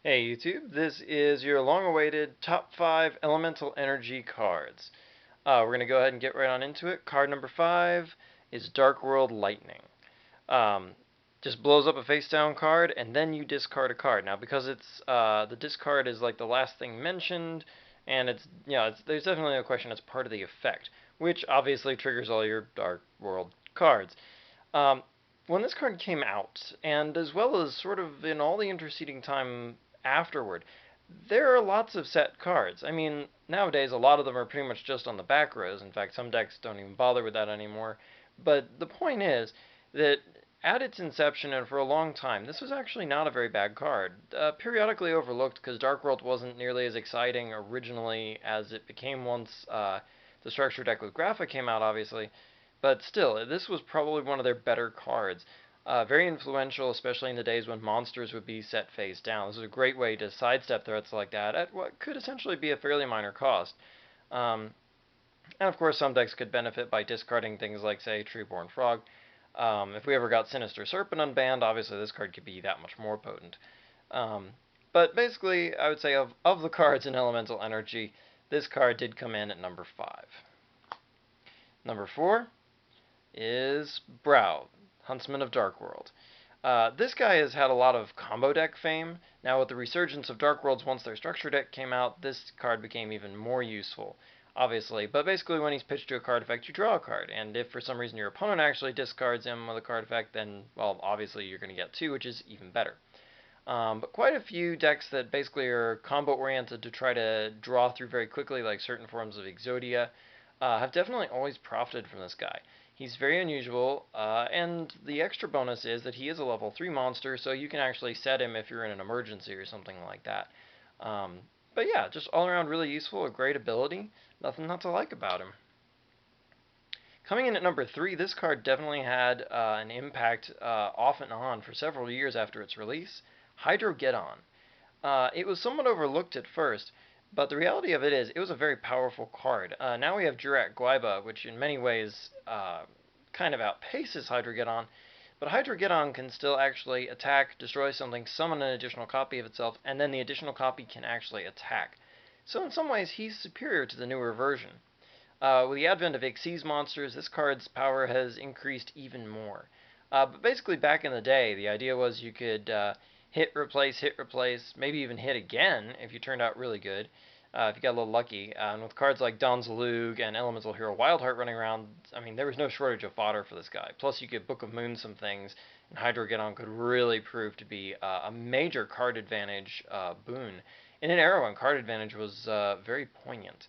Hey YouTube, this is your long-awaited top 5 elemental energy cards. We're going to go ahead and get right on into it. Card number 5 is Dark World Lightning. Um, just blows up a face-down card, and then you discard a card. Now, because the discard is like the last thing mentioned, and there's definitely no question it's part of the effect, which obviously triggers all your Dark World cards. Um, when this card came out, and as well as sort of in all the interceding time afterward, there are lots of set cards. I mean, nowadays a lot of them are pretty much just on the back rows. In fact, some decks don't even bother with that anymore. But the point is that at its inception and for a long time, this was actually not a very bad card. Periodically overlooked because Dark World wasn't nearly as exciting originally as it became once the structure deck with Graphic came out, obviously. But still, this was probably one of their better cards. Very influential, especially in the days when monsters would be set face down. This is a great way to sidestep threats like that at what could essentially be a fairly minor cost. Um, and of course, some decks could benefit by discarding things like, say, Treeborn Frog. If we ever got Sinister Serpent unbanned, obviously this card could be that much more potent. But basically, I would say of the cards in Elemental Energy, this card did come in at number 5. Number 4 is Brow, Huntsman of Dark World. This guy has had a lot of combo deck fame. Now, with the resurgence of Dark Worlds once their structure deck came out, this card became even more useful, obviously. But basically, when he's pitched to a card effect, you draw a card. And if for some reason your opponent actually discards him with a card effect, then, well, obviously you're going to get two, which is even better. But quite a few decks that basically are combo oriented to try to draw through very quickly, like certain forms of Exodia, have definitely always profited from this guy. He's very unusual, and the extra bonus is that he is a level 3 monster, so you can actually set him if you're in an emergency or something like that. But yeah, just all around really useful, a great ability, nothing not to like about him. Coming in at number 3, this card definitely had an impact off and on for several years after its release. Hydrogeddon. It was somewhat overlooked at first, but the reality of it is it was a very powerful card. Now we have Jurak Guiba, which in many ways kind of outpaces Hydrogeddon, but Hydrogeddon can still actually attack, destroy something, summon an additional copy of itself, and then the additional copy can actually attack. So in some ways, he's superior to the newer version. With the advent of Xyz monsters, this card's power has increased even more. But basically, back in the day, the idea was you could hit, replace, maybe even hit again if you turned out really good, if you got a little lucky. And with cards like Don's Lug and Elemental Hero Wildheart running around, I mean, there was no shortage of fodder for this guy. Plus, you could Book of Moon some things, and Hydrogeddon could really prove to be a major card advantage boon in an era when card advantage was very poignant.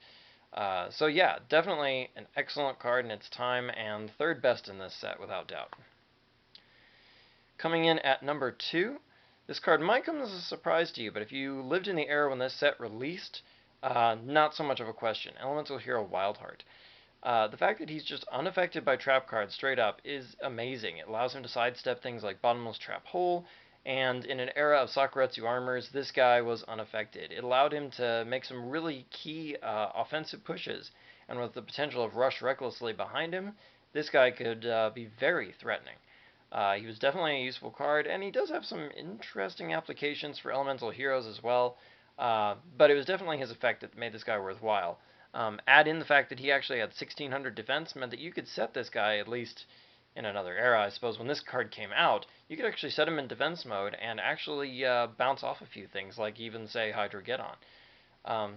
So yeah, definitely an excellent card in its time and third best in this set without doubt. Coming in at number 2, this card might come as a surprise to you, but if you lived in the era when this set released, not so much of a question. Elemental Hero Wildheart. The fact that he's just unaffected by trap cards straight up is amazing. It allows him to sidestep things like Bottomless Trap Hole, and in an era of Sakuretsu armors, this guy was unaffected. It allowed him to make some really key offensive pushes, and with the potential of Rush recklessly behind him, this guy could be very threatening. He was definitely a useful card, and he does have some interesting applications for elemental heroes as well, but it was definitely his effect that made this guy worthwhile. Add in the fact that he actually had 1600 defense meant that you could set this guy, at least in another era, I suppose, when this card came out, you could actually set him in defense mode and actually bounce off a few things, like even, say, Hydrogeddon.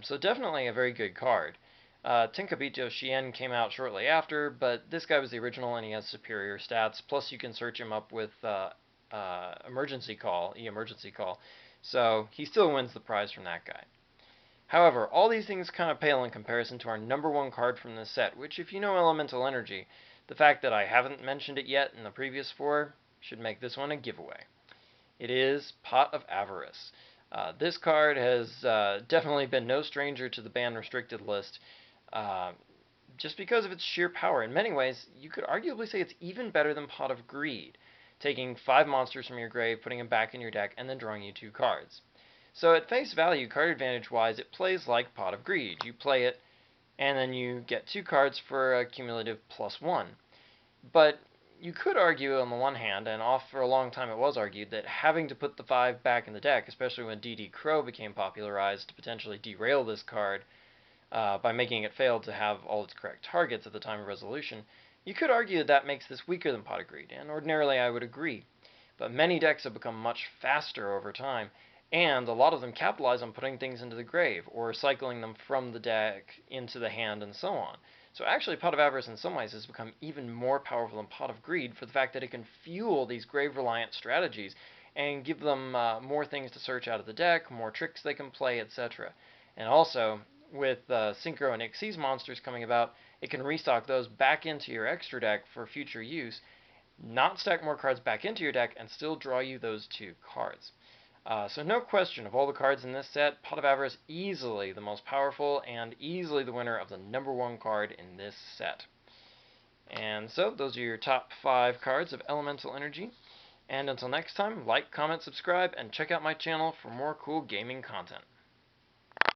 So definitely a very good card. Tenkabito Shien came out shortly after, but this guy was the original and he has superior stats. Plus, you can search him up with Emergency Call, E-Emergency Call. So he still wins the prize from that guy. However, all these things kind of pale in comparison to our number 1 card from this set, which, if you know Elemental Energy, the fact that I haven't mentioned it yet in the previous 4 should make this one a giveaway. It is Pot of Avarice. This card has definitely been no stranger to the ban restricted list, uh, just because of its sheer power. In many ways, you could arguably say it's even better than Pot of Greed, taking 5 monsters from your grave, putting them back in your deck, and then drawing you 2 cards. So at face value, card advantage wise, it plays like Pot of Greed. You play it, and then you get 2 cards for a cumulative +1. But you could argue on the one hand, and off for a long time it was argued, that having to put the 5 back in the deck, especially when DD Crow became popularized to potentially derail this card by making it fail to have all its correct targets at the time of resolution, you could argue that that makes this weaker than Pot of Greed, and ordinarily I would agree. But many decks have become much faster over time, and a lot of them capitalize on putting things into the grave, or cycling them from the deck into the hand, and so on. So actually, Pot of Avarice in some ways has become even more powerful than Pot of Greed for the fact that it can fuel these grave-reliant strategies and give them more things to search out of the deck, more tricks they can play, etc. And also, with Synchro and Xyz monsters coming about, it can restock those back into your extra deck for future use, not stack more cards back into your deck, and still draw you those 2 cards. So no question, of all the cards in this set, Pot of Avarice easily the most powerful and easily the winner of the #1 card in this set. And so those are your top 5 cards of Elemental Energy. And until next time, like, comment, subscribe, and check out my channel for more cool gaming content.